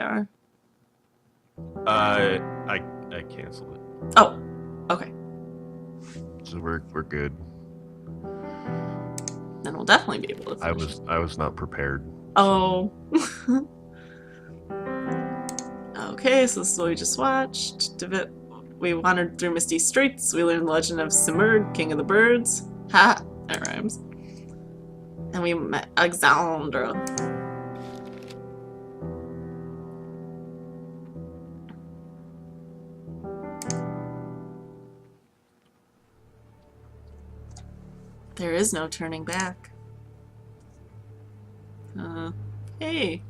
are. I canceled it. Oh, okay. So we're good. Then we'll definitely be able to finish. I was not prepared. Oh. Okay, so this is what we just watched. We wandered through misty streets. We learned the legend of Simurgh, king of the birds. Ha! That rhymes. And we met Alexandra. There is no turning back. Hey.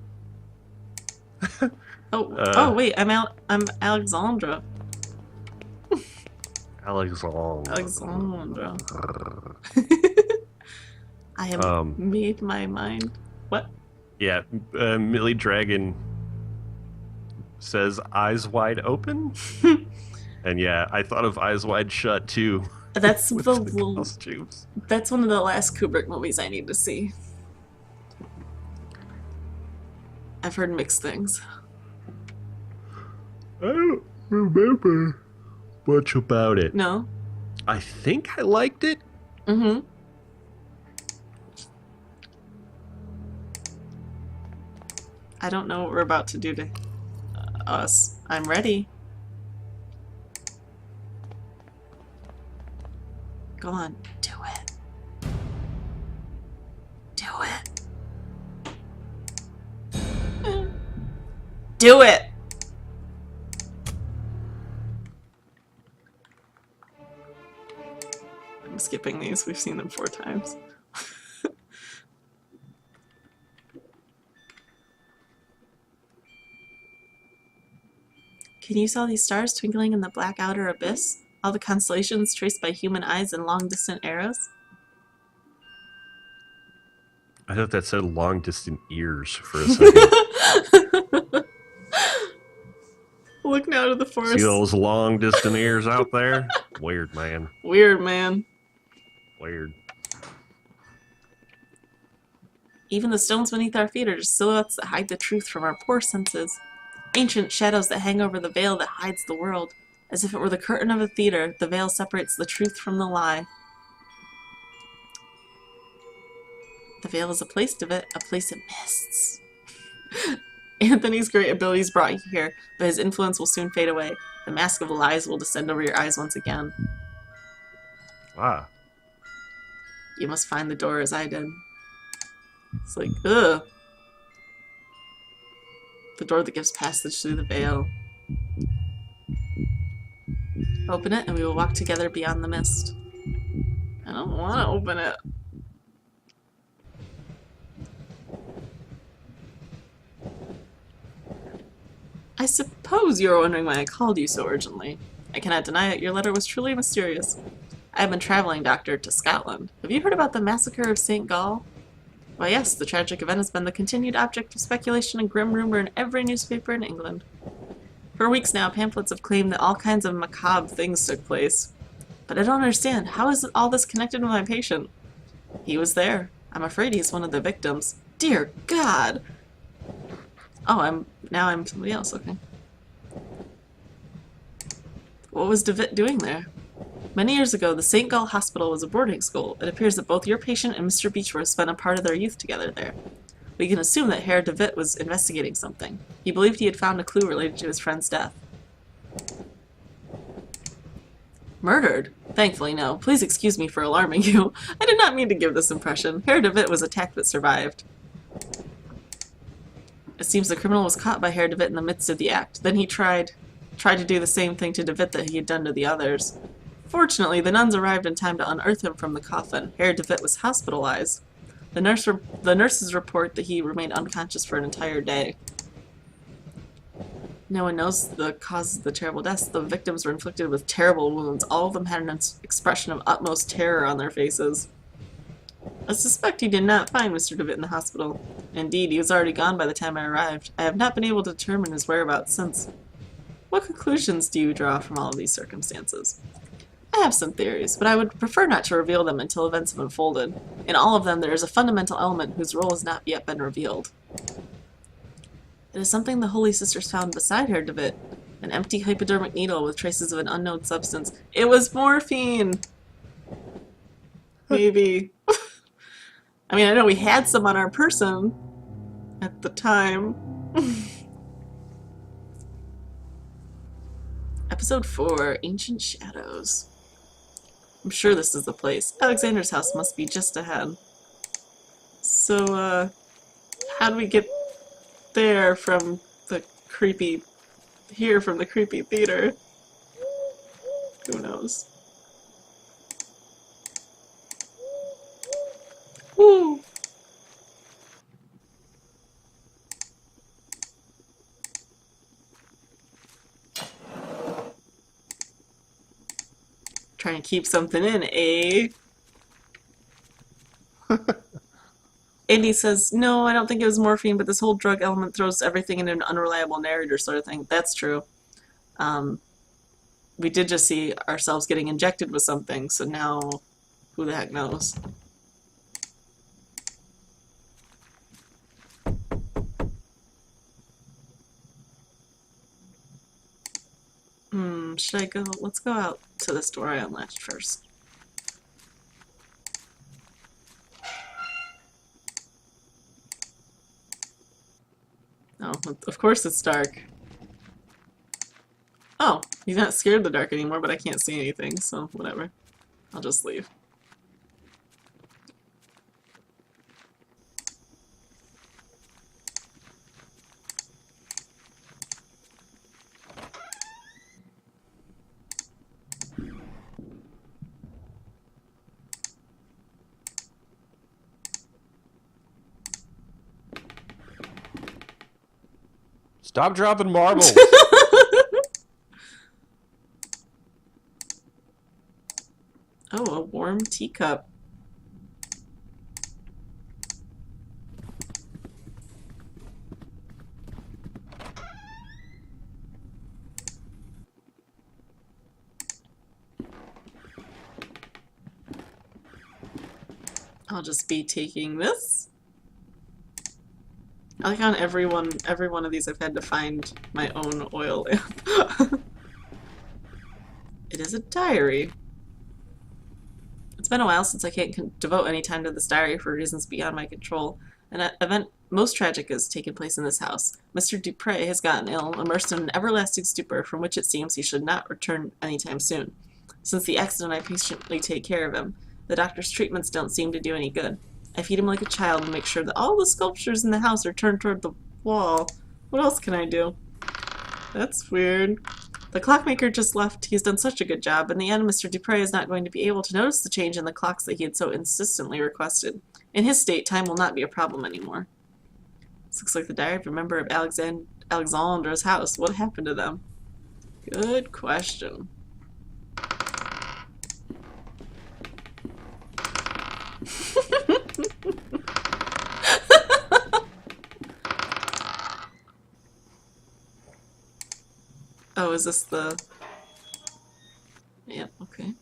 Oh wait, I'm Alexandra. Alexandra. I have made my mind. What? Yeah, Millie Dragon says eyes wide open. And yeah, I thought of Eyes Wide Shut too. That's the costumes. That's one of the last Kubrick movies I need to see. I've heard mixed things. I don't remember much about it. No? I think I liked it. Mm-hmm. I don't know what we're about to do to us. I'm ready. Go on. Do it. Do it. Do it! I'm skipping these. We've seen them 4 times. Can you see all these stars twinkling in the black outer abyss? All the constellations traced by human eyes and long-distant arrows? I thought that said long-distant ears for a second. Look now to the forest. See those long-distant ears out there? Weird, man. Weird, man. Weird. Even the stones beneath our feet are just silhouettes that hide the truth from our poor senses. Ancient shadows that hang over the veil that hides the world. As if it were the curtain of a theater, the veil separates the truth from the lie. The veil is a place of it, a place it mists. Anthony's great abilities brought you here, but his influence will soon fade away. The mask of lies will descend over your eyes once again. Ah. You must find the door as I did. It's like, ugh. The door that gives passage through the veil. Open it and we will walk together beyond the mist. I don't want to open it. I suppose you are wondering why I called you so urgently. I cannot deny it, your letter was truly mysterious. I have been traveling, Doctor, to Scotland. Have you heard about the massacre of St. Gall? Why yes, the tragic event has been the continued object of speculation and grim rumor in every newspaper in England. For weeks now, pamphlets have claimed that all kinds of macabre things took place. But I don't understand. How is all this connected with my patient? He was there. I'm afraid he's one of the victims. Dear God! Oh, now I'm somebody else, okay. What was DeVitt doing there? Many years ago, the St. Gall Hospital was a boarding school. It appears that both your patient and Mr. Beechworth spent a part of their youth together there. We can assume that Herr DeVitt was investigating something. He believed he had found a clue related to his friend's death. Murdered? Thankfully, no. Please excuse me for alarming you. I did not mean to give this impression. Herr DeVitt was attacked but survived. It seems the criminal was caught by Herr DeVitt in the midst of the act. Then he tried to do the same thing to DeVitt that he had done to the others. Fortunately, the nuns arrived in time to unearth him from the coffin. Herr DeVitt was hospitalized. The nurses report that he remained unconscious for an entire day. No one knows the causes of the terrible deaths. The victims were inflicted with terrible wounds. All of them had an expression of utmost terror on their faces. I suspect you did not find Mr. DeVitt in the hospital. Indeed, he was already gone by the time I arrived. I have not been able to determine his whereabouts since. What conclusions do you draw from all of these circumstances? I have some theories, but I would prefer not to reveal them until events have unfolded. In all of them, there is a fundamental element whose role has not yet been revealed. It is something the Holy Sisters found beside her divot. An empty hypodermic needle with traces of an unknown substance. It was morphine! Maybe. I mean, I know we had some on our person at the time. Episode 4, Ancient Shadows. I'm sure this is the place. Alexander's house must be just ahead. So, how do we get there from the creepy... here from the creepy theater? Who knows? Woo! Trying to keep something in, eh? Andy says, no, I don't think it was morphine, but this whole drug element throws everything into an unreliable narrator sort of thing. That's true. We did just see ourselves getting injected with something, so now who the heck knows? Should I go? Let's go out to this door I unlatched first. Oh, of course it's dark. Oh, he's not scared of the dark anymore, but I can't see anything, so whatever. I'll just leave. Stop dropping marbles. Oh, a warm teacup. I'll just be taking this. I like on every one of these I've had to find my own oil lamp. It is a diary. It's been a while since I can't devote any time to this diary for reasons beyond my control. An event most tragic has taken place in this house. Mr. Dupre has gotten ill, immersed in an everlasting stupor from which it seems he should not return anytime soon. Since the accident, I patiently take care of him. The doctor's treatments don't seem to do any good. I feed him like a child and make sure that all the sculptures in the house are turned toward the wall. What else can I do? That's weird. The clockmaker just left. He's done such a good job. In the end, Mr. Dupre is not going to be able to notice the change in the clocks that he had so insistently requested. In his state, time will not be a problem anymore. This looks like the diary of a member of Alexandra's house. What happened to them? Good question. Oh, is this the... Yep, okay.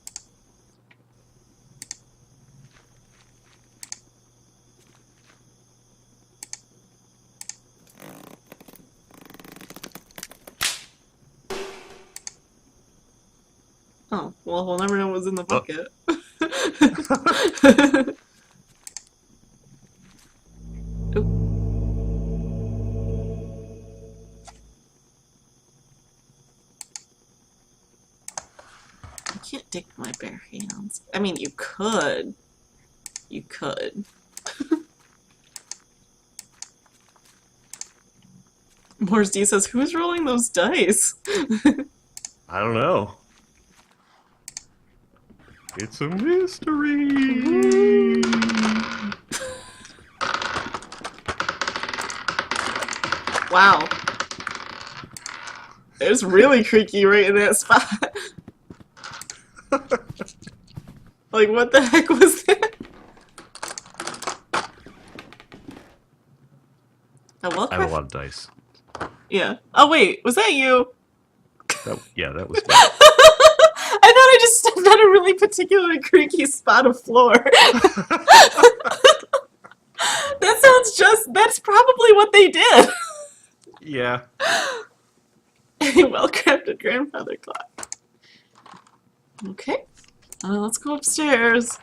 Oh, well, we'll never know what was in the bucket. Can't dig with my bare hands. I mean, you could. You could. Morse D says, who's rolling those dice? I don't know. It's a mystery. Wow. It was really creaky right in that spot. Like, what the heck was that? Oh, I have a lot of dice. Yeah. Oh, wait. Was that you? Yeah, that was me. I thought I just stepped on a really particularly creaky spot of floor. That sounds just... That's probably what they did. Yeah. A well-crafted grandfather clock. Okay. Let's go upstairs.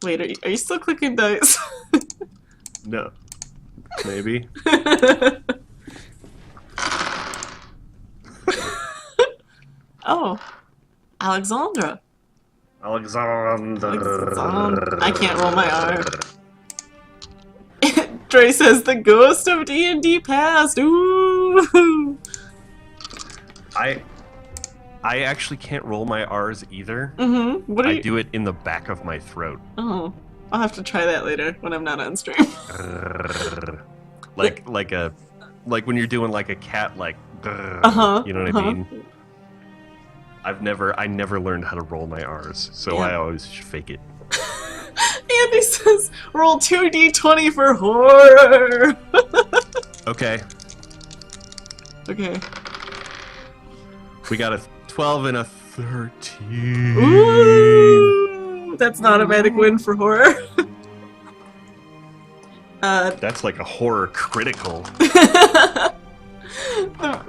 Wait, are you still clicking dice? No. Maybe. Oh, Alexandra. Alexander. I can't roll my R. Dre says the ghost of D&D past. Ooh. I actually can't roll my R's either. Mm-hmm. What are you? I do it in the back of my throat. Oh, I'll have to try that later when I'm not on stream. like when you're doing like a cat, like. Uh-huh. You know what I mean? I never learned how to roll my R's, so Yeah. I always fake it. Andy says, roll 2d20 for horror. Okay. Okay. We got a 12 and a 13. Ooh, that's not a magic win for horror. That's like a horror critical.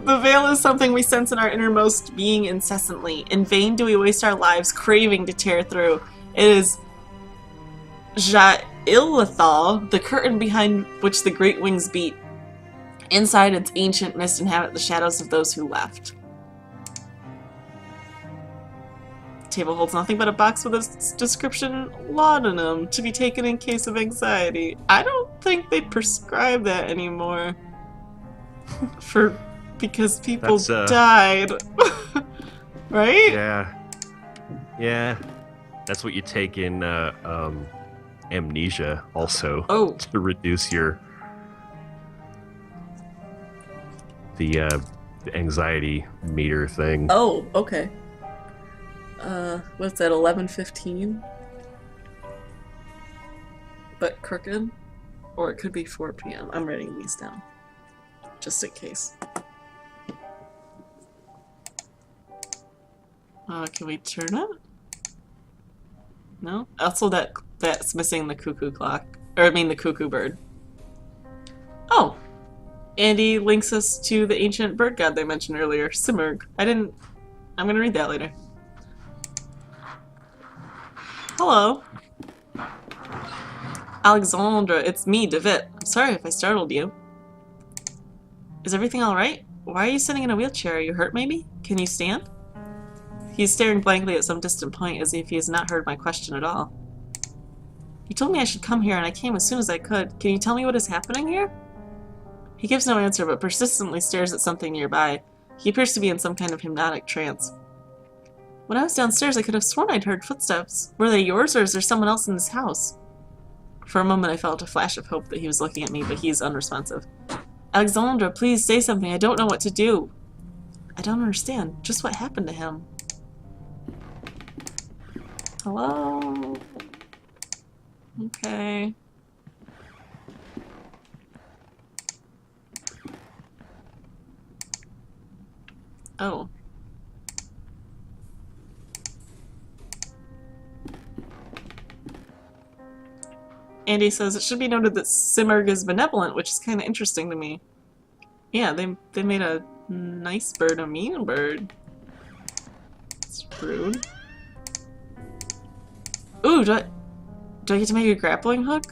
The veil is something we sense in our innermost being incessantly. In vain do we waste our lives craving to tear through. It is Ja'ilithal, the curtain behind which the great wings beat. Inside its ancient mist inhabit the shadows of those who left. The table holds nothing but a box with a description laudanum to be taken in case of anxiety. I don't think they prescribe that anymore. Because people died. Right? Yeah. That's what you take in amnesia also. Oh. To reduce the anxiety meter thing. Oh, okay. What's that, 11:15? But crooked? Or it could be 4 p.m. I'm writing these down. Just in case. Can we turn it? No? Also that's missing the cuckoo clock. Or I mean the cuckoo bird. Oh! Andy links us to the ancient bird god they mentioned earlier, Simurgh. I'm gonna read that later. Hello. Alexandra, it's me, David. I'm sorry if I startled you. Is everything alright? Why are you sitting in a wheelchair? Are you hurt maybe? Can you stand? He's staring blankly at some distant point as if he has not heard my question at all. You told me I should come here and I came as soon as I could. Can you tell me what is happening here? He gives no answer but persistently stares at something nearby. He appears to be in some kind of hypnotic trance. When I was downstairs I could have sworn I'd heard footsteps. Were they yours or is there someone else in this house? For a moment I felt a flash of hope that he was looking at me, but he's unresponsive. Alexandra, please say something. I don't know what to do. I don't understand. Just what happened to him? Hello? Okay. Oh. Andy says, it should be noted that Simurgh is benevolent, which is kind of interesting to me. Yeah, they made a nice bird a mean bird. It's rude. Ooh, do I get to make a grappling hook?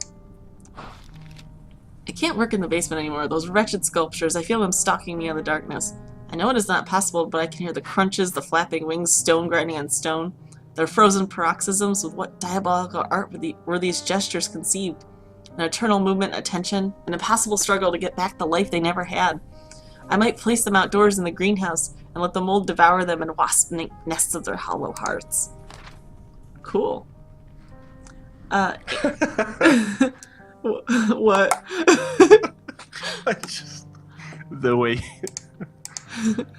I can't work in the basement anymore. Those wretched sculptures, I feel them stalking me in the darkness. I know it is not possible, but I can hear the crunches, the flapping wings, stone grinding on stone. Their frozen paroxysms. With what diabolical art were these gestures conceived? An eternal movement, a tension, an impossible struggle to get back the life they never had. I might place them outdoors in the greenhouse and let the mold devour them in wasp nests of their hollow hearts. Cool. What? The way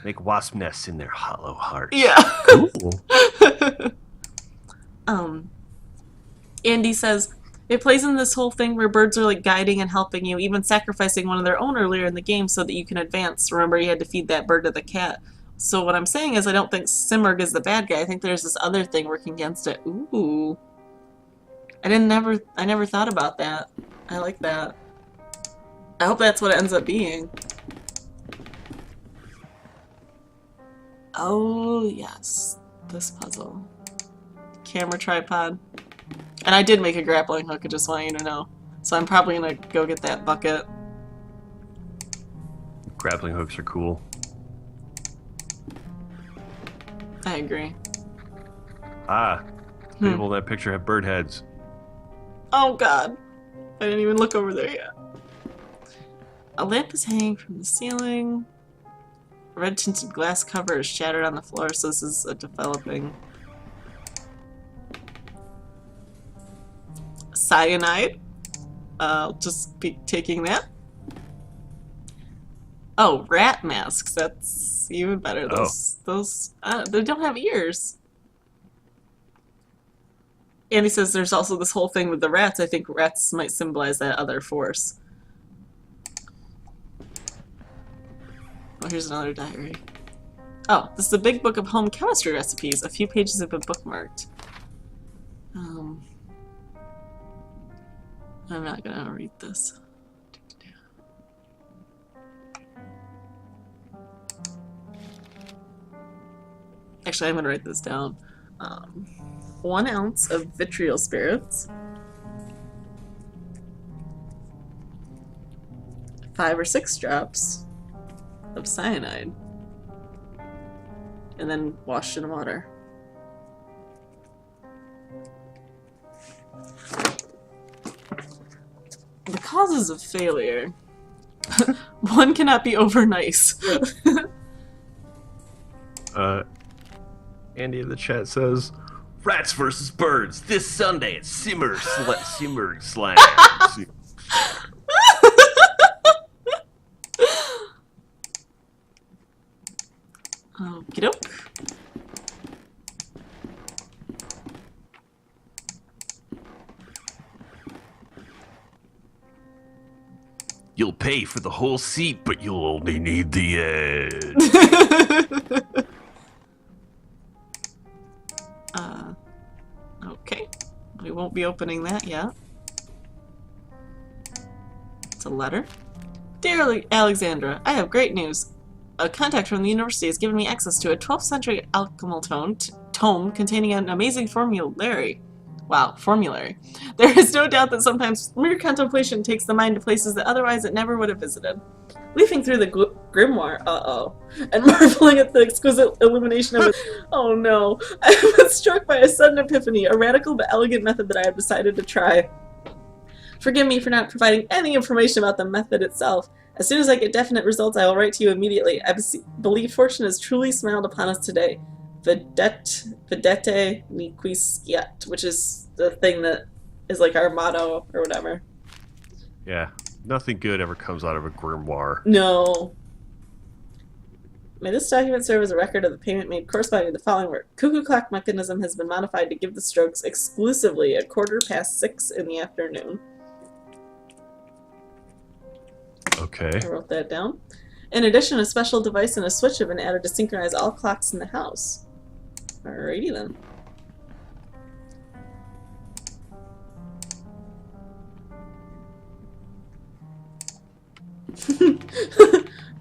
make wasp nests in their hollow hearts. Yeah. Cool. Andy says, it plays in this whole thing where birds are like guiding and helping you, even sacrificing one of their own earlier in the game so that you can advance. Remember, you had to feed that bird to the cat. So what I'm saying is I don't think Simurgh is the bad guy. I think there's this other thing working against it. Ooh. I never thought about that. I like that. I hope that's what it ends up being. Oh, yes. This puzzle. Camera tripod. And I did make a grappling hook, I just want you to know. So I'm probably gonna go get that bucket. Grappling hooks are cool. I agree. Ah, the people in that picture have bird heads. Oh god. I didn't even look over there yet. A lamp is hanging from the ceiling. A red tinted glass cover is shattered on the floor, so this is a developing cyanide. I'll just be taking that. Oh, rat masks. That's even better. Those they don't have ears. And he says there's also this whole thing with the rats. I think rats might symbolize that other force. Oh, here's another diary. Oh, this is a big book of home chemistry recipes. A few pages have been bookmarked. I'm not gonna read this. Actually, I'm gonna write this down. 1 ounce of vitriol spirits. 5 or 6 drops of cyanide. And then washed in water. The causes of failure. 1 cannot be over nice. Andy in the chat says, "Rats versus birds this Sunday at Simmer Slang." Okie doke. You'll pay for the whole seat, but you'll only need the edge. Okay. We won't be opening that yet. It's a letter. Dear Alexandra, I have great news. A contact from the university has given me access to a 12th century alchemical tome containing an amazing formulary. Wow, formulary. There is no doubt that sometimes mere contemplation takes the mind to places that otherwise it never would have visited. Leafing through the grimoire, and marveling at the exquisite illumination of it. Oh no, I have been struck by a sudden epiphany, a radical but elegant method that I have decided to try. Forgive me for not providing any information about the method itself. As soon as I get definite results, I will write to you immediately. I believe fortune has truly smiled upon us today. Vedete mi quisquiat, which is the thing that is like our motto or whatever. Yeah, nothing good ever comes out of a grimoire. No. May this document serve as a record of the payment made corresponding to the following work. Cuckoo clock mechanism has been modified to give the strokes exclusively at 6:15 in the afternoon. Okay. I wrote that down. In addition, a special device and a switch have been added to synchronize all clocks in the house. Alrighty then.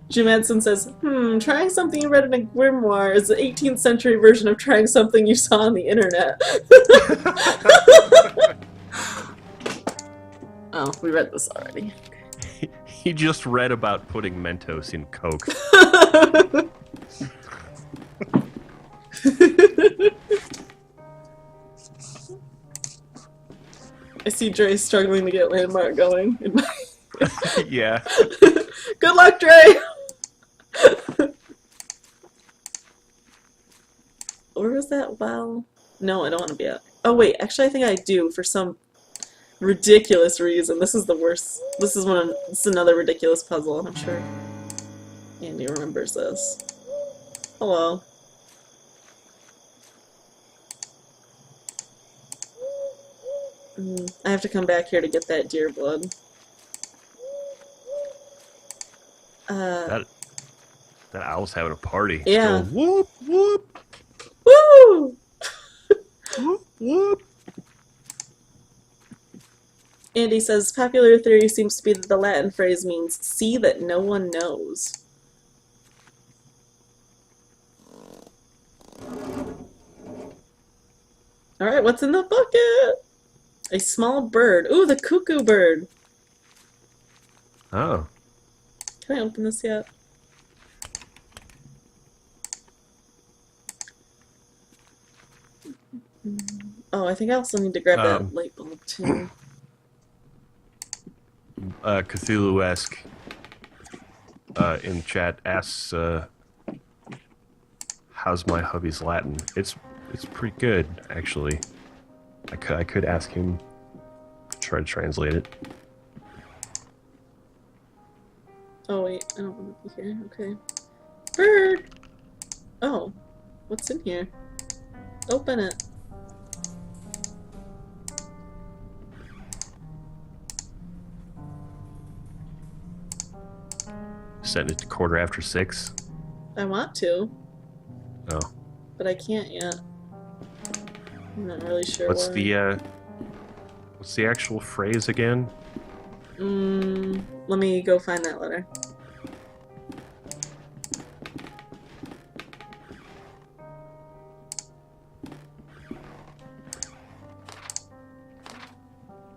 Jim Edson says, trying something you read in a grimoire is the 18th century version of trying something you saw on the internet. Oh, we read this already. He just read about putting Mentos in Coke. I see Dre struggling to get Landmark going. Yeah. Good luck, Dre! Where was that? Wow. No, I don't want to be at. Oh, wait. Actually, I think I do for some ridiculous reason. This is the worst. This is another ridiculous puzzle, I'm sure Andy remembers this. Hello. I have to come back here to get that deer blood. That owl's having a party. Yeah. Going, whoop, whoop. Woo! Whoop, whoop. Andy says, popular theory seems to be that the Latin phrase means see that no one knows. Alright, what's in the bucket? A small bird. Ooh, the cuckoo bird. Oh. Can I open this yet? Oh, I think I also need to grab that light bulb too. Cthulhu-esque in chat asks, how's my hubby's Latin? It's pretty good, actually. I could ask him, try to translate it. Oh wait, I don't want to be here. Okay. Bird! Oh, what's in here? Open it. Setting it to 6:15. I want to, Oh. but I can't yet. I'm not really sure What's why. what's the actual phrase again? Let me go find that letter.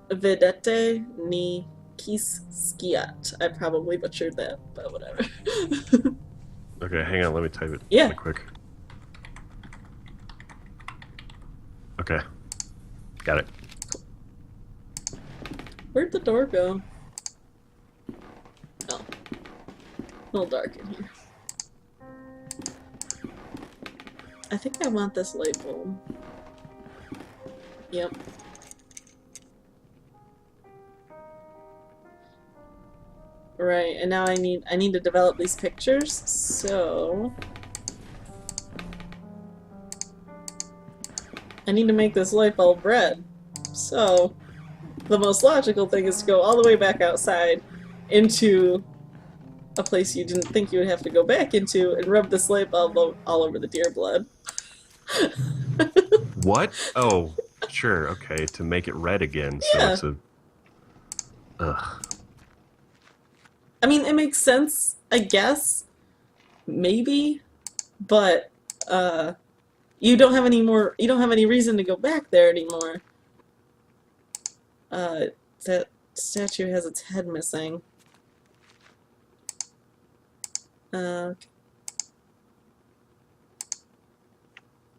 Vedete ni kis skiat. I probably butchered that, but whatever. Okay, hang on, let me type it Yeah. quick. Okay. Got it. Where'd the door go? Oh. A little dark in here. I think I want this light bulb. Yep. Right, and now I need to develop these pictures, so I need to make this light bulb red. So the most logical thing is to go all the way back outside into a place you didn't think you would have to go back into and rub this light bulb all over the deer blood. What? Oh, sure, okay, to make it red again, Yeah. so it's a... Ugh. I mean, it makes sense, I guess. Maybe. But, you don't have any reason to go back there anymore. That statue has its head missing. Okay.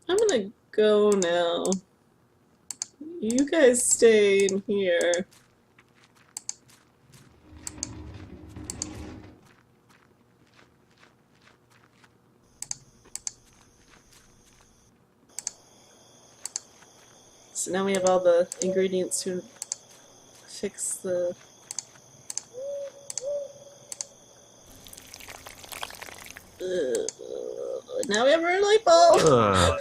I'm gonna go now. You guys stay in here. So now we have all the ingredients to fix the... Now we have our light bulb! Ugh.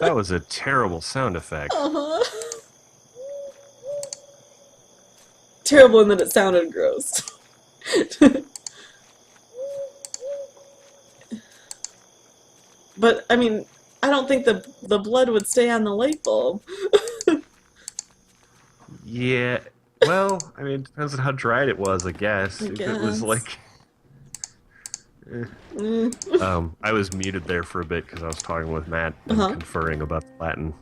That was a terrible sound effect. Uh-huh. Terrible in that it sounded gross. But, I mean, I don't think the blood would stay on the light bulb. Yeah, well, I mean, it depends on how dried it was, I guess. I If it was guess. like... I was muted there for a bit because I was talking with Matt and conferring about Latin.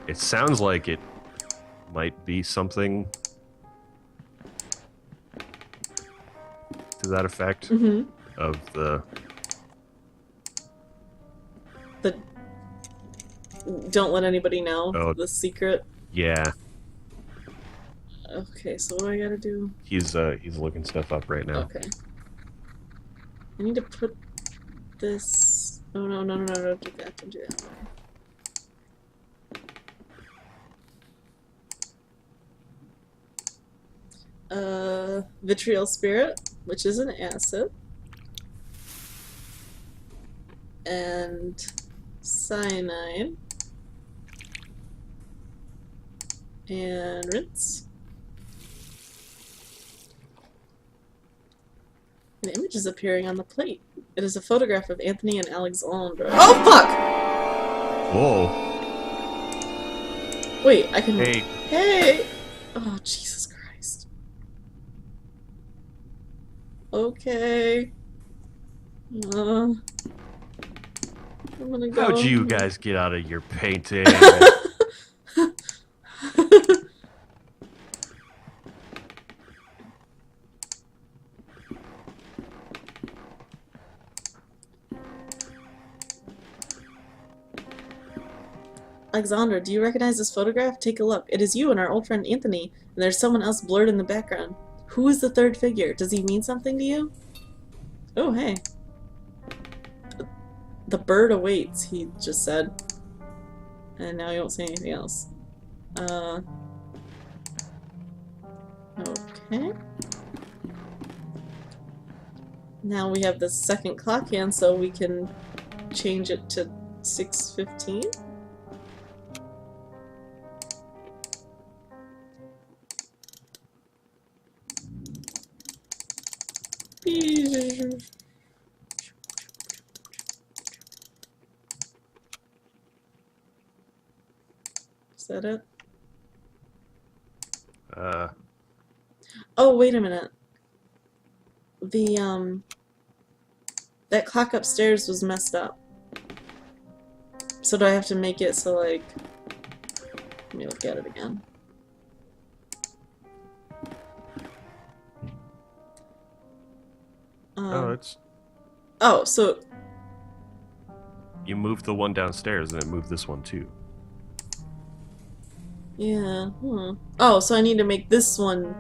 It sounds like it might be something to that effect of the... Don't let anybody know Oh. the secret. Yeah, Okay, so what do I gotta do? he's looking stuff up right now. Okay. I need to put this... Oh, no, don't do that, don't do that. Vitriol spirit, which is an acid. And cyanide. And rinse. An image is appearing on the plate. It is a photograph of Anthony and Alexandra. Oh, fuck! Whoa. Wait, I can... Hey, Hey! Oh, Jesus Christ. Okay. I'm gonna How'd go. you guys get out of your painting? Alexandra, do you recognize this photograph? Take a look. It is you and our old friend Anthony, and there's someone else blurred in the background. Who is the third figure? Does he mean something to you? Oh, hey. The bird awaits, he just said. And now he won't say anything else. Okay. Now we have the second clock hand, so we can change it to 6:15. Is that it? Oh, wait a minute. That clock upstairs was messed up. So do I have to make it so, like... Let me look at it again. Oh, so... You moved the one downstairs and it moved this one too. Yeah, Oh, so I need to make this one...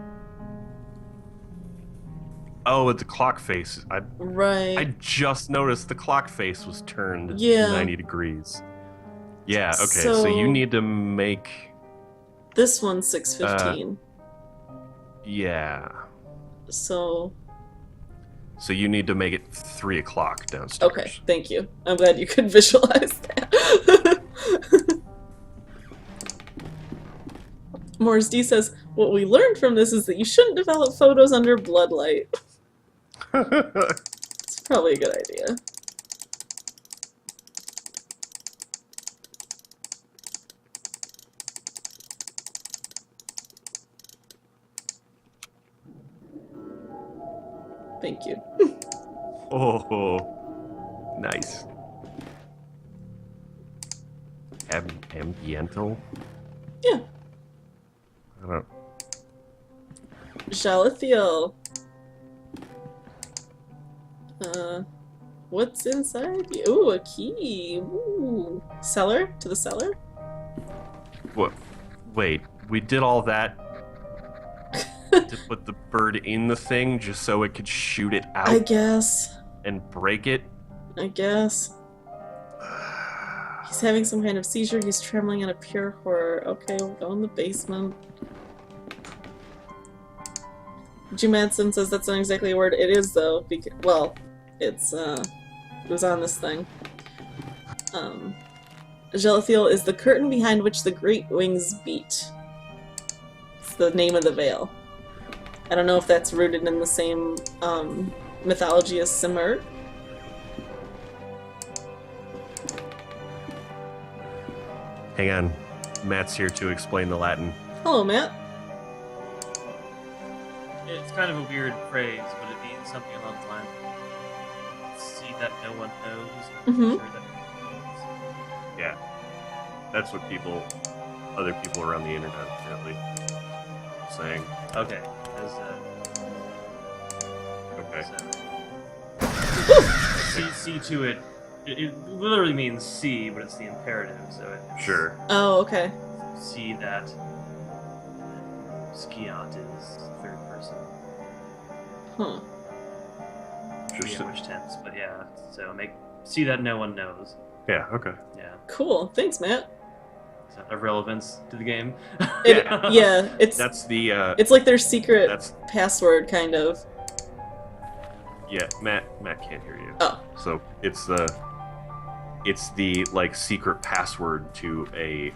Oh, with the clock face. Right. I just noticed the clock face was turned 90 degrees. Yeah, okay, so you need to make... This one's 6:15. Yeah. So you need to make it 3 o'clock downstairs. Okay, thank you. I'm glad you could visualize that. Morris D says, what we learned from this is that you shouldn't develop photos under bloodlight. It's probably a good idea. Thank you. Oh, nice. Ambiental? Yeah. I don't... Jalathiel. What's inside? Ooh, a key. Ooh. Cellar? To the cellar? What? Wait, we did all that to put the bird in the thing just so it could shoot it out? I guess. And break it? I guess. He's having some kind of seizure. He's trembling out of pure horror. Okay, we'll go in the basement. Jim Madsen says that's not exactly a word. It is, though. Because, well, it's, it was on this thing. Jalathiel is the curtain behind which the great wings beat. It's the name of the veil. I don't know if that's rooted in the same, mythology as Simurgh. Hang on. Matt's here to explain the Latin. Hello, Matt. It's kind of a weird phrase, but it means something along the lines of see that no one knows. Mm-hmm. Sure that no one knows. Yeah. That's what other people around the internet apparently saying. Okay. Okay. See to it. It literally means see, but it's the imperative, so it's... Sure. Oh, okay. See that. Skiant is third person. Huh. Just Which tense, but yeah. So see that no one knows. Yeah, okay. Yeah. Cool. Thanks, Matt. Is that of relevance to the game? Yeah, it's... That's the, It's like their secret password, kind of. Yeah, Matt can't hear you. Oh. So it's the like secret password to a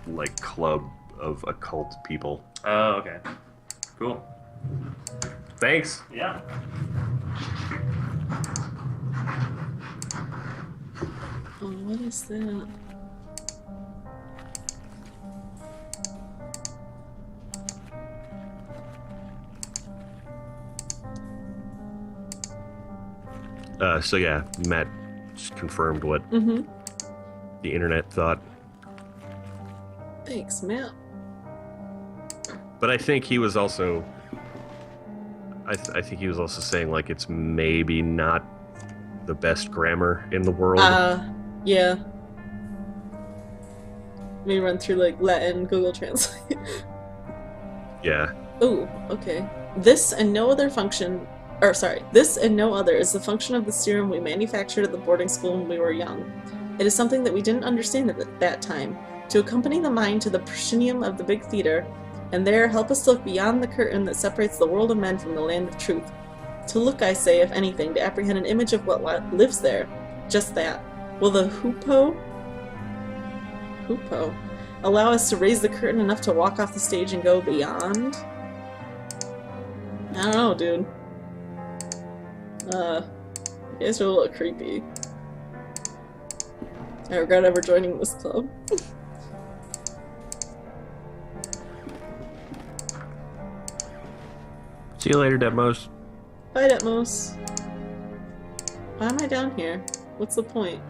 like club of occult people. Oh, okay. Cool. Thanks. Yeah. Oh, what is that? So yeah, Matt just confirmed what the internet thought. Thanks, Matt. But I think he was also... I think he was also saying, like, it's maybe not the best grammar in the world. Yeah. Maybe run through, like, Latin, Google Translate. Yeah. Ooh, okay. This and no other function... this and no other is the function of the serum we manufactured at the boarding school when we were young. It is something that we didn't understand at that time. To accompany the mind to the proscenium of the big theater, and there help us to look beyond the curtain that separates the world of men from the land of truth. To look, I say, if anything, to apprehend an image of what lives there. Just that. Will the hoopoe allow us to raise the curtain enough to walk off the stage and go beyond? I don't know, dude. You guys are a little creepy. I regret ever joining this club. See you later, Detmos. Bye, Detmos. Why am I down here? What's the point?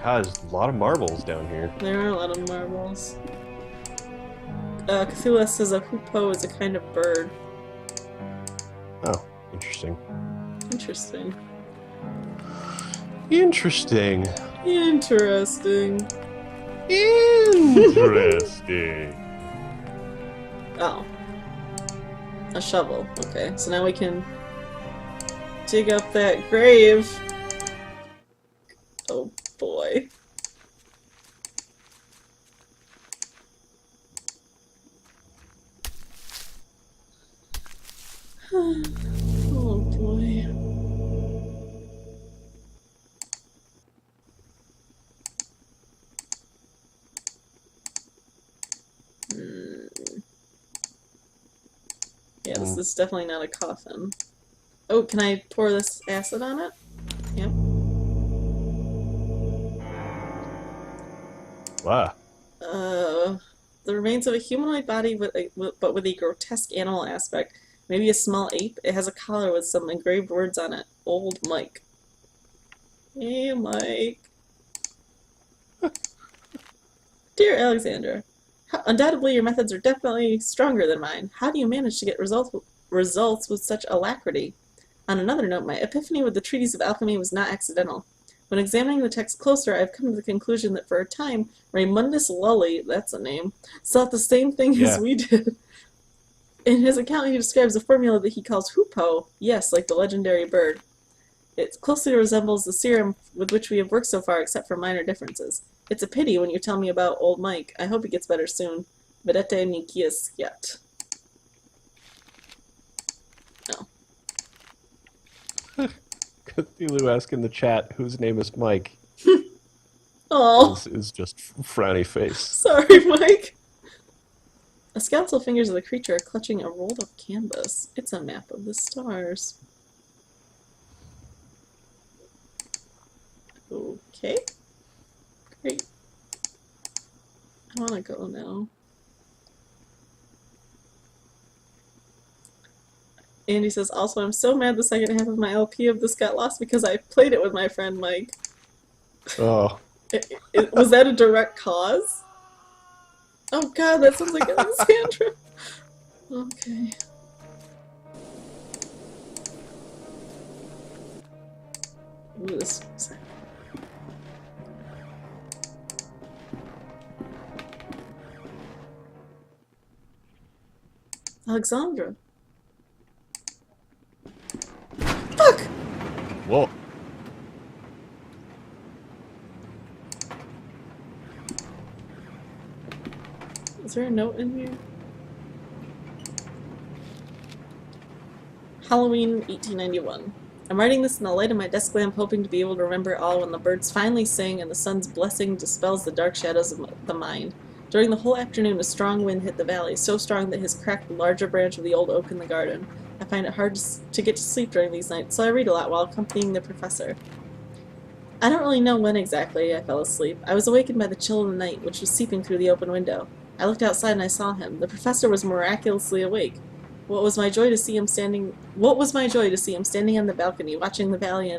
God, there's a lot of marbles down here. There are a lot of marbles. Cthulhu says a hoopoe is a kind of bird. Oh, interesting. Interesting. Interesting. Interesting. Interesting. Oh. A shovel. Okay, so now we can dig up that grave. Oh boy. Oh boy. Yeah, this is definitely not a coffin. Oh, can I pour this acid on it? Yep. Wow. The remains of a humanoid body but with a grotesque animal aspect. Maybe a small ape. It has a collar with some engraved words on it. Old Mike. Hey, Mike. Dear Alexandra, undoubtedly your methods are definitely stronger than mine. How do you manage to get results with such alacrity? On another note, my epiphany with the treatise of alchemy was not accidental. When examining the text closer, I have come to the conclusion that for a time, Raymundus Lully, that's a name, thought the same thing as we did. In his account, he describes a formula that he calls hoopoe, yes, like the legendary bird. It closely resembles the serum with which we have worked so far, except for minor differences. It's a pity when you tell me about old Mike. I hope he gets better soon. Vedete Nikias yet. No. Cthulhu asked in the chat whose name is Mike. Oh. Is just frowny face. Sorry, Mike. The skeletal fingers of the creature are clutching a roll of canvas. It's a map of the stars. Okay. Great. I want to go now. Andy says, also, I'm so mad the second half of my LP of this got lost because I played it with my friend Mike. Oh. Was that a direct cause? Oh god, that sounds like Alexandra. Okay. Ooh, this is... Alexandra. Fuck! Whoa. Is there a note in here? Halloween 1891. I'm writing this in the light of my desk lamp, hoping to be able to remember it all when the birds finally sing and the sun's blessing dispels the dark shadows of the mind. During the whole afternoon, a strong wind hit the valley, so strong that it has cracked the larger branch of the old oak in the garden. I find it hard to get to sleep during these nights, so I read a lot while accompanying the professor. I don't really know when exactly I fell asleep. I was awakened by the chill of the night, which was seeping through the open window. I looked outside and I saw him. The professor was miraculously awake. What was my joy to see him standing on the balcony, watching the valley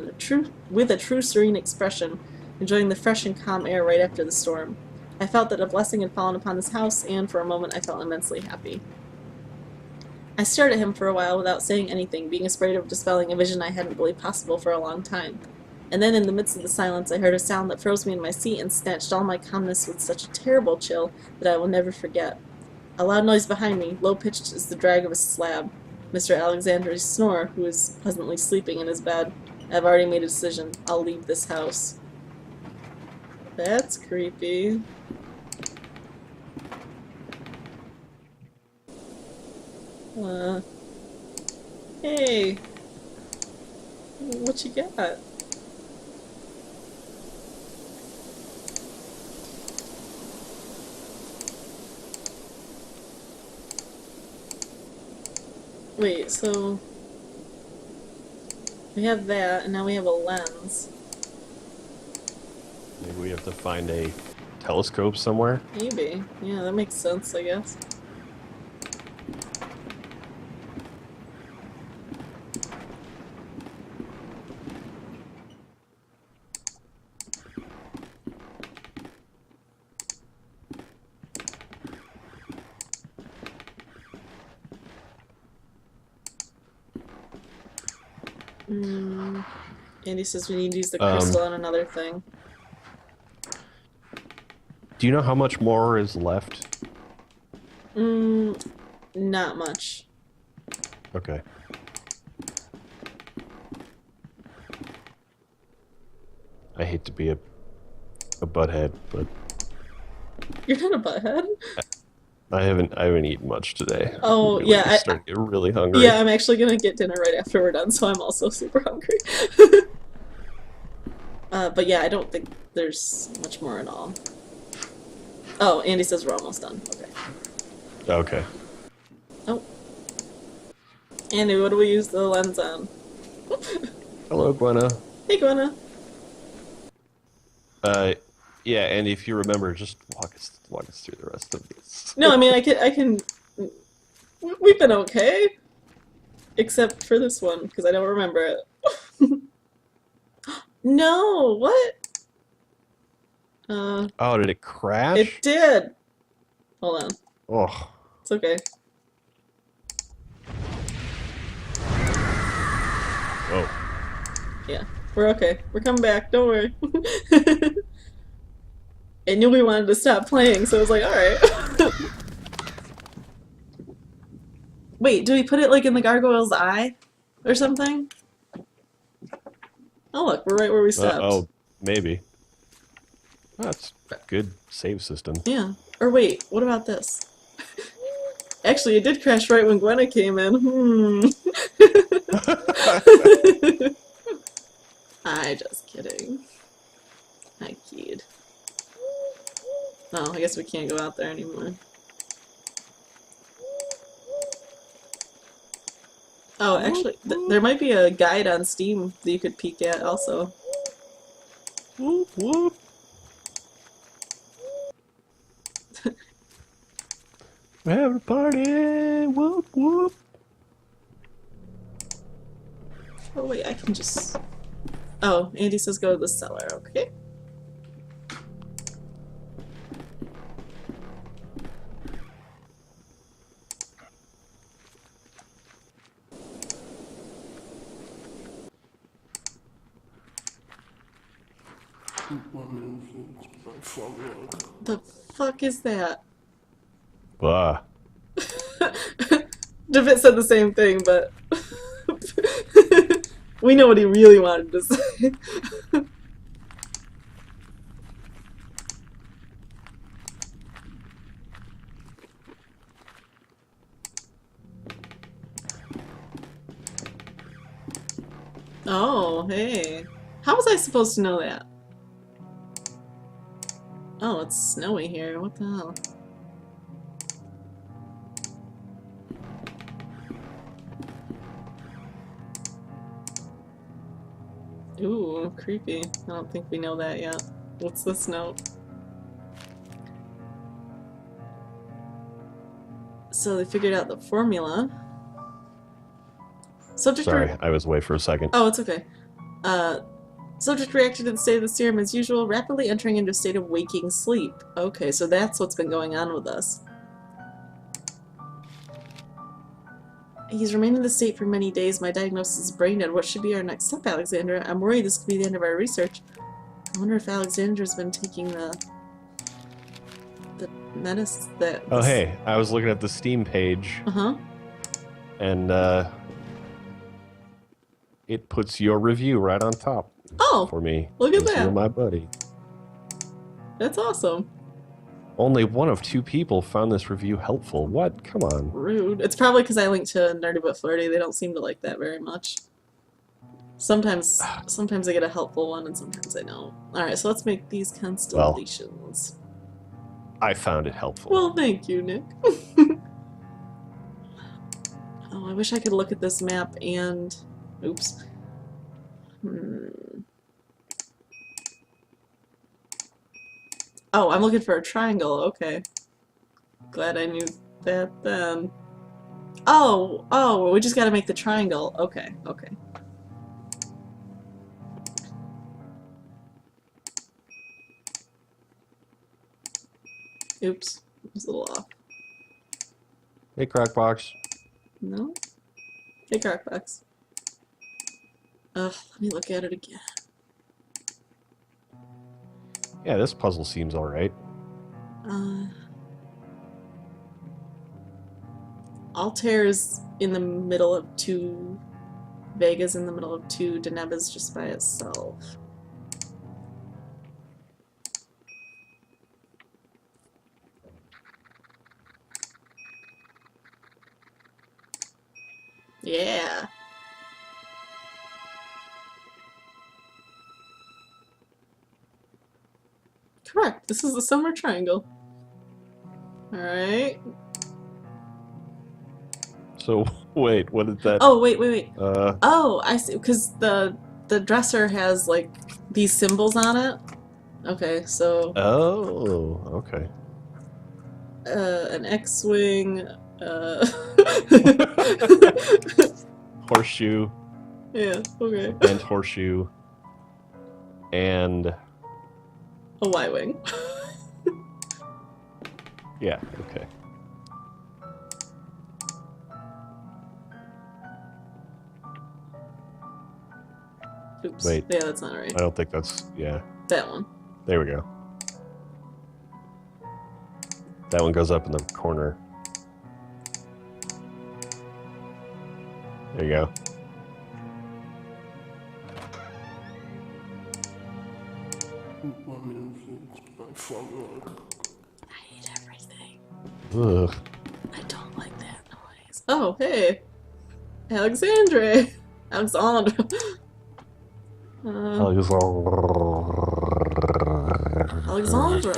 with a true serene expression, enjoying the fresh and calm air right after the storm. I felt that a blessing had fallen upon this house, and for a moment I felt immensely happy. I stared at him for a while without saying anything, being afraid of dispelling a vision I hadn't believed possible for a long time. And then in the midst of the silence I heard a sound that froze me in my seat and snatched all my calmness with such a terrible chill that I will never forget. A loud noise behind me, low-pitched as the drag of a slab. Mr. Alexander's snore, who is pleasantly sleeping in his bed. I've already made a decision. I'll leave this house. That's creepy. Hey! What you got? Wait, so... we have that, and now we have a lens. Maybe we have to find a telescope somewhere? Maybe. Yeah, that makes sense, I guess. Andy says we need to use the crystal on another thing. Do you know how much more is left? Not much. Okay. I hate to be a butthead, but You're not a butthead. I haven't eaten much today. Oh, I'm yeah, starting to get really hungry. Yeah, I'm actually gonna get dinner right after we're done, so I'm also super hungry. But yeah, I don't think there's much more at all. Oh, Andy says we're almost done. Okay. Okay. Oh. Andy, what do we use the lens on? Hello, Gwenna. Hey, Gwenna. Yeah, Andy, if you remember, just walk us through the rest of this. No, I mean, I can... We've been okay. Except for this one, because I don't remember it. No, what? Oh, did it crash? It did! Hold on. Oh. It's okay. Oh. Yeah, we're okay. We're coming back, don't worry. I knew we wanted to stop playing, so I was like, alright. Wait, do we put it like in the gargoyle's eye? Or something? Oh look, we're right where we stopped. Oh, maybe. That's a good save system. Yeah. Or wait, what about this? Actually, it did crash right when Gwenna came in. I'm just kidding. I keyed. No, I guess we can't go out there anymore. Oh, actually, there might be a guide on Steam that you could peek at also. Whoop, whoop. We're having a party! Whoop, whoop! Oh wait, I can just... Oh, Andy says go to the cellar, okay. The fuck is that? Blah. Devit said the same thing, but we know what he really wanted to say. Oh, hey. How was I supposed to know that? Oh, it's snowy here. What the hell? Ooh, creepy. I don't think we know that yet. What's this note? So they figured out the formula. Subject. Sorry, I was away for a second. Oh, it's okay. Subject reacted to the state of the serum as usual, rapidly entering into a state of waking sleep. Okay, so that's what's been going on with us. He's remained in this state for many days. My diagnosis is brain dead. What should be our next step, Alexandra? I'm worried this could be the end of our research. I wonder if Alexandra's been taking the medicine that... Oh, hey, I was looking at the Steam page. Uh-huh. And, it puts your review right on top. Oh! For me. Look at that. You're my buddy. That's awesome. Only one of 2 people found this review helpful. What? Come on. Rude. It's probably because I linked to Nerdy But Flirty. They don't seem to like that very much. Sometimes I get a helpful one and sometimes I don't. Alright, so let's make these constellations. Well, I found it helpful. Well, thank you, Nick. Oh, I wish I could look at this map and... Oops. Oh, I'm looking for a triangle. Okay. Glad I knew that then. Oh, we just gotta make the triangle. Okay, okay. Oops. I was a little off. Hey, Crackbox. No? Hey, Crackbox. Ugh, let me look at it again. Yeah, this puzzle seems alright. Altair's in the middle of 2. Vega's in the middle of 2. Deneba's just by itself. Yeah. Correct. This is the summer triangle. Alright. So, wait, what did that... Oh, wait. Oh, I see. Because the dresser has, like, these symbols on it. Okay, so... Oh, okay. An X-wing, Horseshoe. Yeah, okay. And horseshoe. And... A Y-wing. Yeah, okay. Oops. Wait. Yeah, that's not right. I don't think that's... Yeah. That one. There we go. That one goes up in the corner. There you go. I hate everything. Ugh. I don't like that noise. Oh, hey. Alexandra. Alexandra. Alexandra.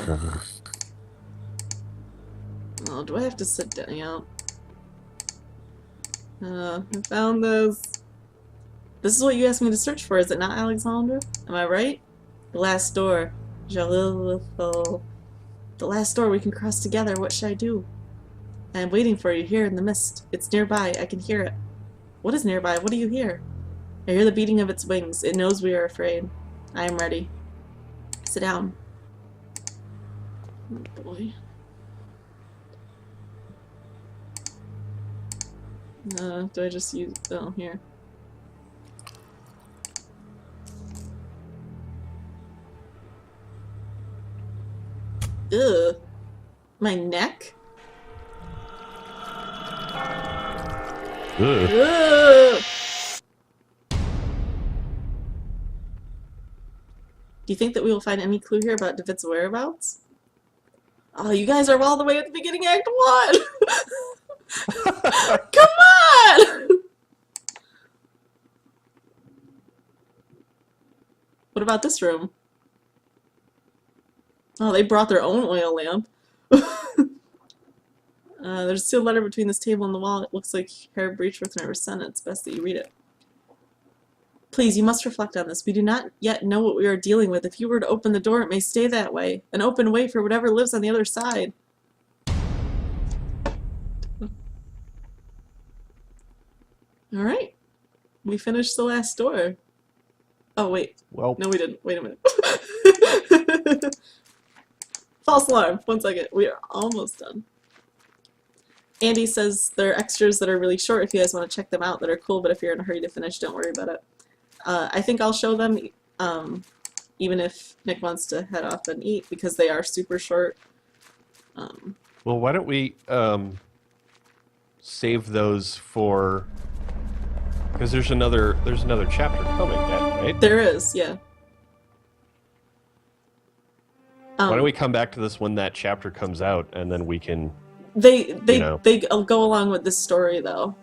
Oh, do I have to sit down? Yeah. I found this. This is what you asked me to search for, is it not, Alexandra? Am I right? The last door. The last door we can cross together. What should I do? I am waiting for you here in the mist. It's nearby. I can hear it. What is nearby? What do you hear? I hear the beating of its wings. It knows we are afraid. I am ready. Sit down. Oh boy. Do I just use... Oh, here. Ugh. My neck? Ugh. Ugh. Do you think that we will find any clue here about David's whereabouts? Oh, you guys are all the way at the beginning, Act 1! Come on! What about this room? Oh, they brought their own oil lamp. There's a sealed letter between this table and the wall. It looks like Herb Breachworth never sent it. It's best that you read it. Please, you must reflect on this. We do not yet know what we are dealing with. If you were to open the door, it may stay that way. An open way for whatever lives on the other side. Alright. We finished the last door. Oh, wait. Well, No, we didn't. Wait a minute. False alarm. 1 second. We are almost done. Andy says there are extras that are really short if you guys want to check them out that are cool, but if you're in a hurry to finish, don't worry about it. I think I'll show them even if Nick wants to head off and eat because they are super short. well, why don't we save those for... Because there's another chapter coming, right? There is, yeah. Why don't we come back to this when that chapter comes out, and then we can... They know. go along with this story though.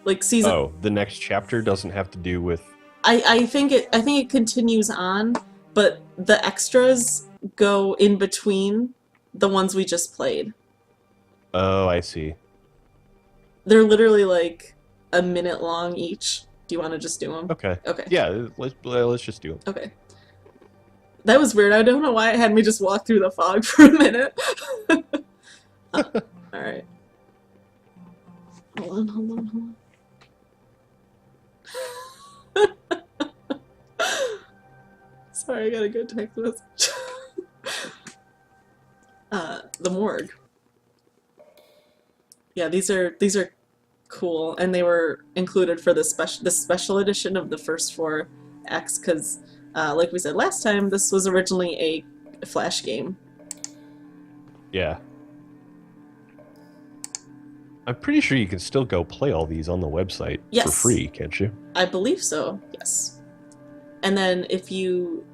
Like season. Oh, the next chapter doesn't have to do with... I think it continues on, but the extras go in between the ones we just played. Oh, I see. They're literally like a minute long each. Do you want to just do them? Okay. Okay. Yeah, let's just do it. Okay. That was weird. I don't know why it had me just walk through the fog for a minute. Alright. Hold on. Sorry, I got a good text message. The morgue. Yeah, these are cool, and they were included for the special edition of the first 4 acts, because like we said last time, this was originally a Flash game. Yeah. I'm pretty sure you can still go play all these on the website for free, can't you? I believe so, yes. And then if you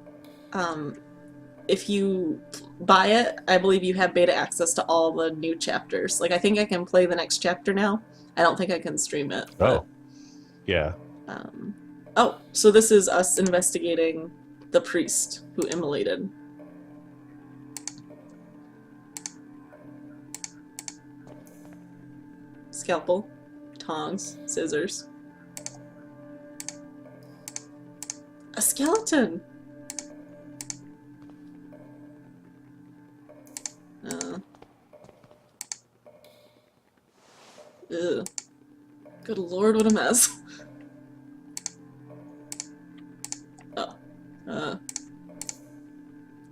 buy it, I believe you have beta access to all the new chapters. Like, I think I can play the next chapter now. I don't think I can stream it. But, oh. Yeah. Oh, so this is us investigating the priest who immolated. Scalpel, tongs, scissors. A skeleton! Ew. Good lord, what a mess. Oh.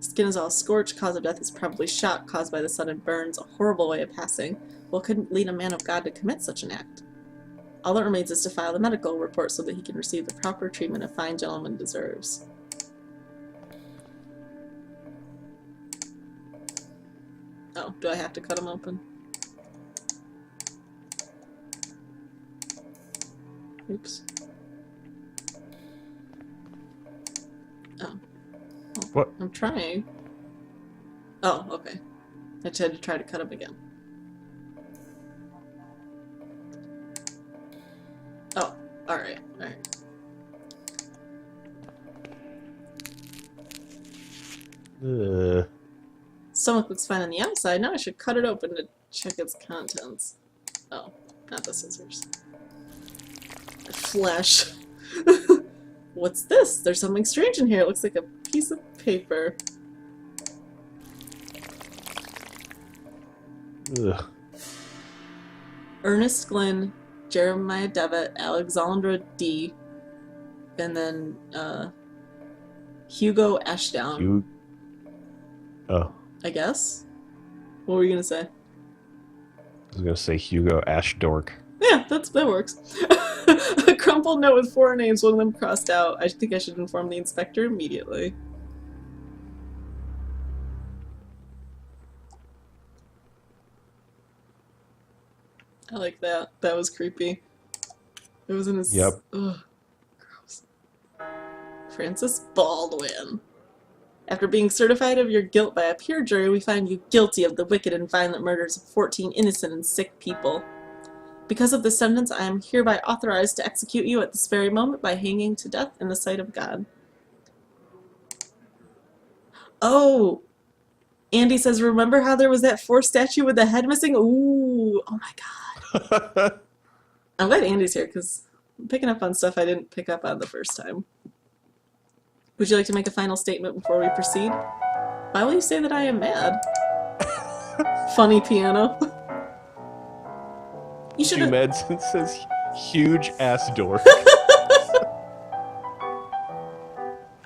Skin is all scorched. Cause of death is probably shock caused by the sudden burns. A horrible way of passing. What could lead a man of God to commit such an act? All that remains is to file the medical report so that he can receive the proper treatment a fine gentleman deserves. Oh, do I have to cut him open? Oops. Oh. What? I'm trying. Oh, okay. I just had to try to cut him again. Oh, alright, alright. Stomach looks fine on the outside. Now I should cut it open to check its contents. Oh, not the scissors. Flesh. What's this? There's something strange in here. It looks like a piece of paper. Ugh. Ernest Glenn, Jeremiah Devitt, Alexandra D, and then Hugo Ashdown. Oh. I guess? What were you gonna say? I was gonna say Hugo Ashdork. Yeah, that works. A crumpled note with 4 names, one of them crossed out. I think I should inform the inspector immediately. I like that. That was creepy. It was in his... Yep. Ugh. Gross. Francis Baldwin. After being certified of your guilt by a peer jury, we find you guilty of the wicked and violent murders of 14 innocent and sick people. Because of this sentence, I am hereby authorized to execute you at this very moment by hanging to death in the sight of God. Oh! Andy says, remember how there was that 4th statue with the head missing? Ooh! Oh my god. I'm glad Andy's here, because I'm picking up on stuff I didn't pick up on the first time. Would you like to make a final statement before we proceed? Why will you say that I am mad? Funny piano. You should have... Medicine says huge ass dork.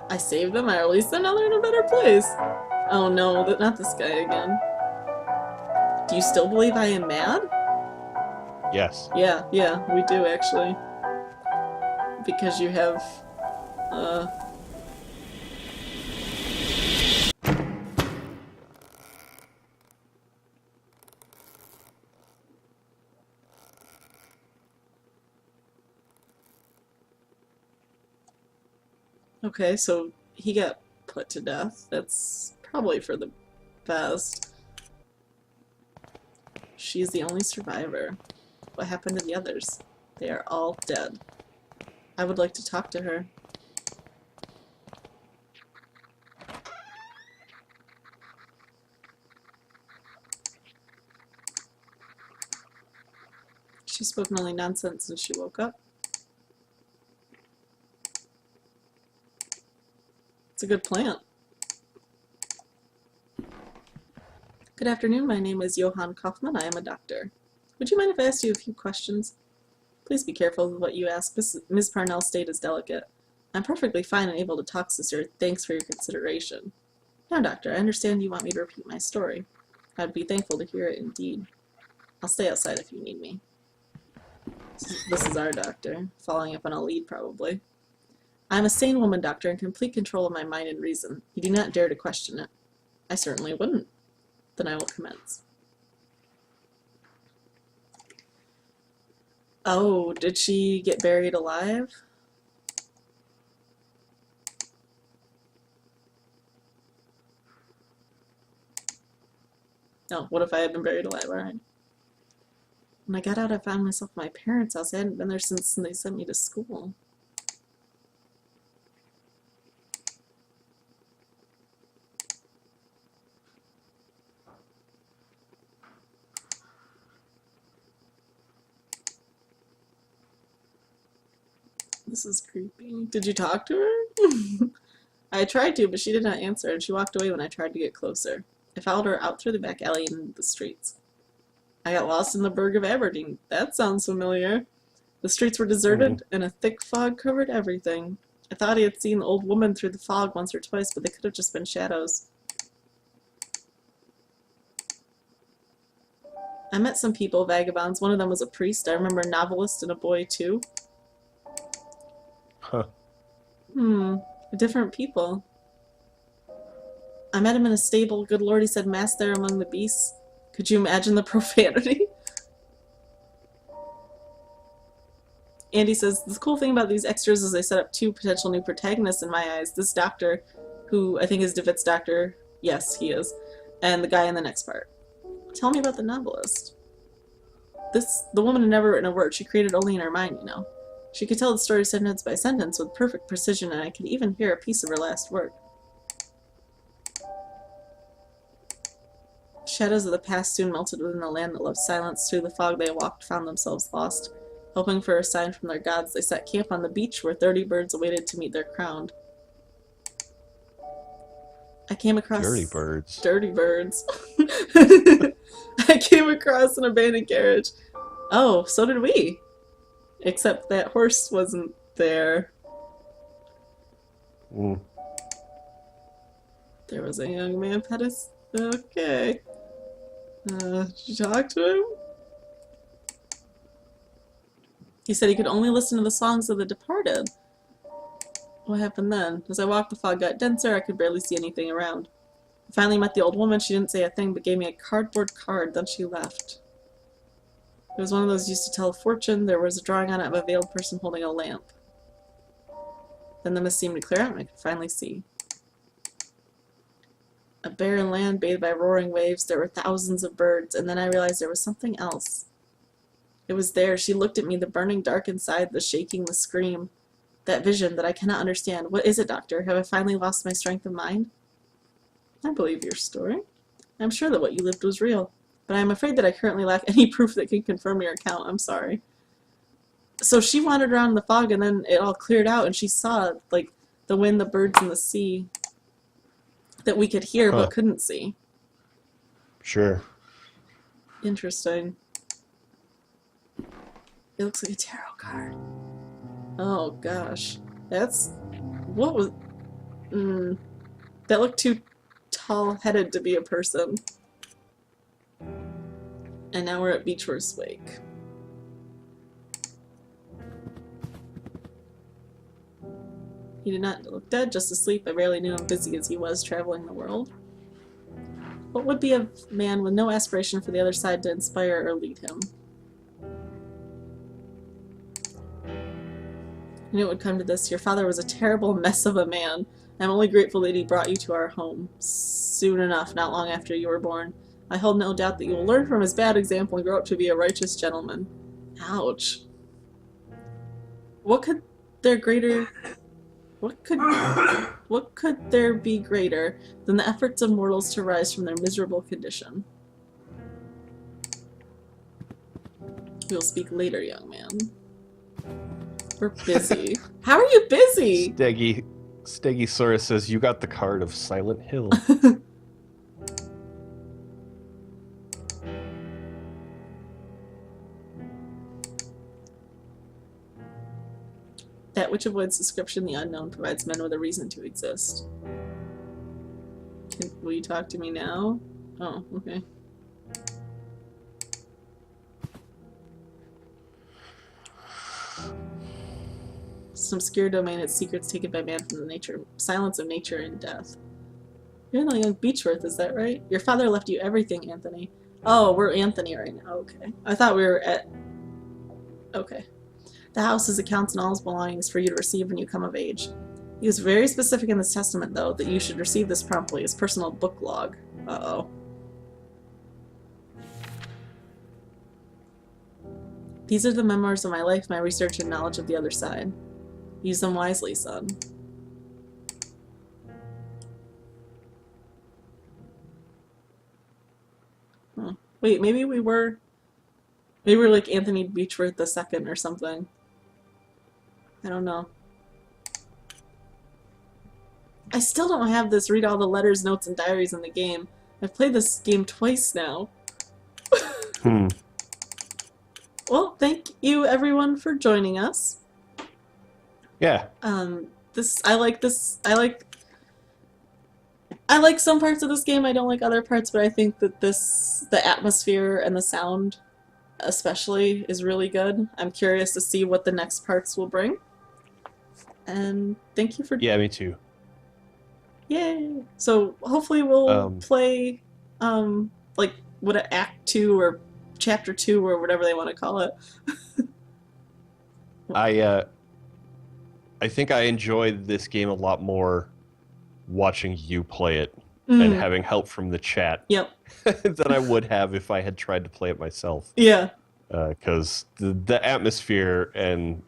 I saved them, I released them, now they're in a better place. Oh no, not this guy again. Do you still believe I am mad? Yes. Yeah, we do actually. Because you have, Okay, so he got put to death. That's probably for the best. She's the only survivor. What happened to the others? They are all dead. I would like to talk to her. She's spoken only nonsense since she woke up. It's a good plant. Good afternoon, my name is Johann Kaufman. I am a doctor. Would you mind if I asked you a few questions? Please be careful with what you ask. Ms. Parnell's state is delicate. I'm perfectly fine and able to talk, sister. Thanks for your consideration. Now, doctor, I understand you want me to repeat my story. I'd be thankful to hear it indeed. I'll stay outside if you need me. This is our doctor, following up on a lead probably. I am a sane woman, doctor, in complete control of my mind and reason. You do not dare to question it. I certainly wouldn't. Then I will commence. Oh, did she get buried alive? No, what if I had been buried alive? Alright. When I got out, I found myself at my parents' house. I hadn't been there since they sent me to school. This is creepy. Did you talk to her? I tried to, but she did not answer, and she walked away when I tried to get closer. I followed her out through the back alley and into the streets. I got lost in the burg of Aberdeen. That sounds familiar. The streets were deserted, and a thick fog covered everything. I thought I had seen the old woman through the fog once or twice, but they could have just been shadows. I met some people, vagabonds. One of them was a priest. I remember a novelist and a boy, too. Huh. Different people. I met him in a stable. Good Lord, he said mass there among the beasts. Could you imagine the profanity? Andy says, the cool thing about these extras is they set up two potential new protagonists in my eyes. This doctor, who I think is DeVitt's doctor. Yes, he is. And the guy in the next part. Tell me about the novelist. The woman had never written a word. She created only in her mind, you know. She could tell the story sentence by sentence with perfect precision, and I could even hear a piece of her last word. Shadows of the past soon melted within the land that loved silence. Through the fog they walked, found themselves lost. Hoping for a sign from their gods, they set camp on the beach where 30 birds awaited to meet their crown. I came across... Dirty birds. Dirty birds. I came across an abandoned carriage. Oh, so did we. Except that horse wasn't there. There was a young man pet us. Okay. Did you talk to him? He said he could only listen to the songs of the departed. What happened then? As I walked, the fog got denser. I could barely see anything around. I finally met the old woman. She didn't say a thing, but gave me a cardboard card. Then she left. It was one of those used to tell a fortune. There was a drawing on it of a veiled person holding a lamp. Then the mist seemed to clear out and I could finally see. A barren land bathed by roaring waves. There were thousands of birds, and then I realized there was something else. It was there. She looked at me, the burning dark inside, the shaking, the scream. That vision that I cannot understand. What is it, doctor? Have I finally lost my strength of mind? I believe your story. I'm sure that what you lived was real. But I am afraid that I currently lack any proof that can confirm your account. I'm sorry. So she wandered around in the fog, and then it all cleared out, and she saw, like, the wind, the birds, and the sea that we could hear but couldn't see. Sure. Interesting. It looks like a tarot card. Oh, gosh. That's... What was... that looked too tall-headed to be a person. And now we're at Beechworth's Wake. He did not look dead, just asleep. I barely knew him, busy as he was traveling the world. What would be a man with no aspiration for the other side to inspire or lead him? I knew it would come to this. Your father was a terrible mess of a man. I'm only grateful that he brought you to our home. Soon enough, not long after you were born. I hold no doubt that you will learn from his bad example and grow up to be a righteous gentleman. Ouch. What could there be greater than the efforts of mortals to rise from their miserable condition? We will speak later, young man. We're busy. How are you busy? Stegosaurus says, you got the card of Silent Hill. That which avoids description, the unknown, provides men with a reason to exist. Will you talk to me now? Oh, okay. Some obscure domain, its secrets taken by man from the nature, silence of nature and death. You're in the young Beechworth, is that right? Your father left you everything, Anthony. Oh, we're Anthony right now. Okay. I thought we were at... Okay. The house, his accounts, and all his belongings for you to receive when you come of age. He was very specific in this testament, though, that you should receive this promptly, his personal book log. Uh-oh. These are the memoirs of my life, my research and knowledge of the other side. Use them wisely, son. Huh. Wait, maybe we were like Anthony Beechworth II or something. I don't know. I still don't have this read all the letters, notes, and diaries in the game. I've played this game twice now. Well, thank you everyone for joining us. Yeah. I like some parts of this game. I don't like other parts, but I think that the atmosphere and the sound especially is really good. I'm curious to see what the next parts will bring. And thank you for... Yeah, me too. Yay! So hopefully we'll play like what Act 2 or Chapter 2 or whatever they want to call it. I think I enjoyed this game a lot more watching you play it and having help from the chat than I would have if I had tried to play it myself. Yeah. Because the atmosphere and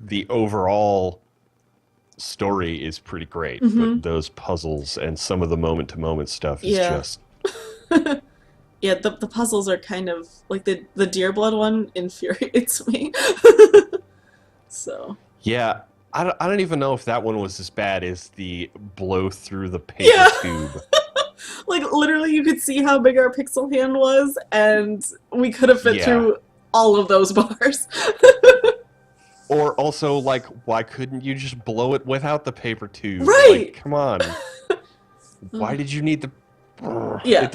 the overall story is pretty great, but those puzzles and some of the moment-to-moment stuff is just... Yeah, the puzzles are kind of... Like, the deer blood one infuriates me. So... Yeah, I don't even know if that one was as bad as the blow through the paper tube. Like, literally, you could see how big our pixel hand was, and we could have fit through all of those bars. Or also, like, why couldn't you just blow it without the paper tube? Right! Like, come on. Why did you need the... Yeah.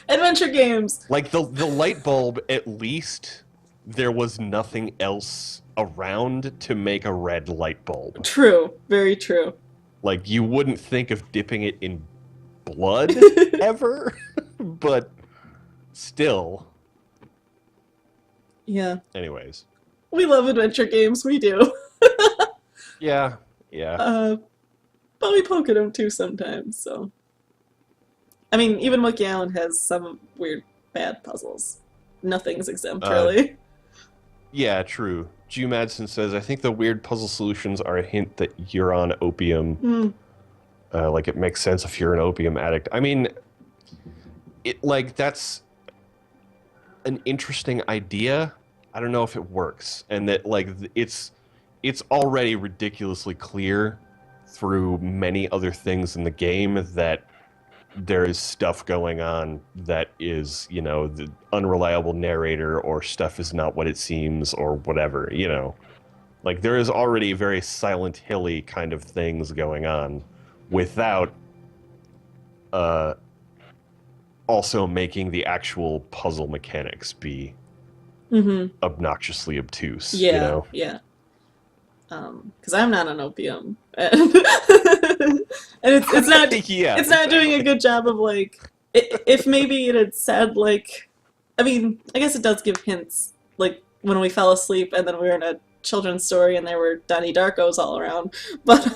Adventure games. Like, the light bulb, at least, there was nothing else around to make a red light bulb. True. Very true. Like, you wouldn't think of dipping it in blood, ever? But, still. Yeah. Anyways. We love adventure games, we do. Yeah. But we poke at them too sometimes, so... I mean, even Monkey Island has some weird, bad puzzles. Nothing's exempt, really. Yeah, true. G. Madsen says, I think the weird puzzle solutions are a hint that you're on opium. Like, it makes sense if you're an opium addict. I mean, that's an interesting idea, I don't know if it works, and that like it's already ridiculously clear through many other things in the game that there is stuff going on that is, you know, the unreliable narrator, or stuff is not what it seems, or whatever, you know. Like, there is already very Silent Hill-y kind of things going on without also making the actual puzzle mechanics be obnoxiously obtuse, yeah, you know? Yeah. Because I'm not on opium, and it's not Yeah, it's not doing a good job of like if maybe it had said like, I mean, I guess it does give hints like when we fell asleep and then we were in a children's story and there were Donnie Darkos all around, but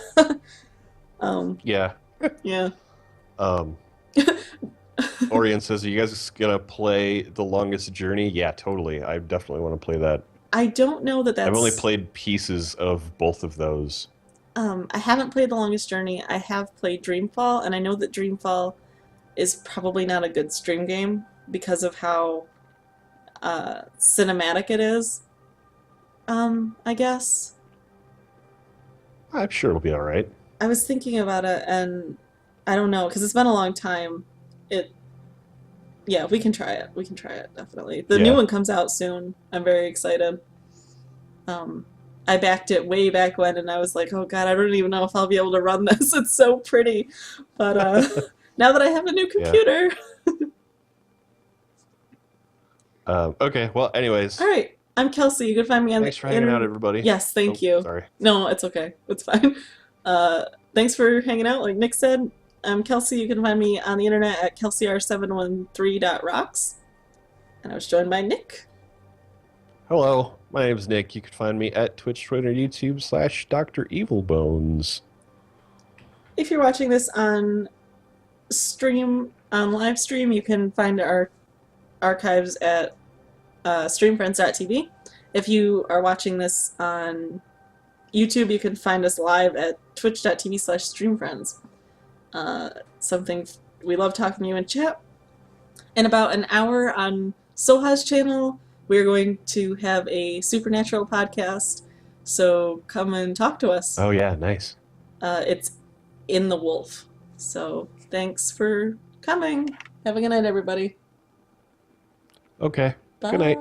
yeah. Yeah. Orion says, are you guys gonna play The Longest Journey? Yeah, totally. I definitely want to play that. I don't know that that's... I've only played pieces of both of those. I haven't played The Longest Journey. I have played Dreamfall, and I know that Dreamfall is probably not a good stream game because of how cinematic it is, I guess. I'm sure it'll be alright. I was thinking about it, and I don't know, because it's been a long time. Yeah, we can try it. We can try it, definitely. The new one comes out soon. I'm very excited. I backed it way back when, and I was like, oh god, I don't even know if I'll be able to run this. It's so pretty. But now that I have a new computer... Okay, well, anyways. All right, I'm Kelsey. You can find me on Thanks for hanging out, everybody. Yes, thank you. Sorry. No, it's okay. It's fine. Thanks for hanging out. Like Nick said, I'm Kelsey. You can find me on the internet at kelseyr713.rocks. And I was joined by Nick. Hello, my name is Nick. You can find me at Twitch, Twitter, YouTube /Dr. Evilbones. If you're watching this on live stream, you can find our archives at ScreamFriends.tv. If you are watching this on YouTube, you can find us live at twitch.tv/StreamFriends. We love talking to you in chat. In about an hour on Soha's channel, we're going to have a supernatural podcast, so come and talk to us. Oh yeah, nice. It's In the Wolf. So thanks for coming. Have a good night, everybody. Okay. Bye. Good night.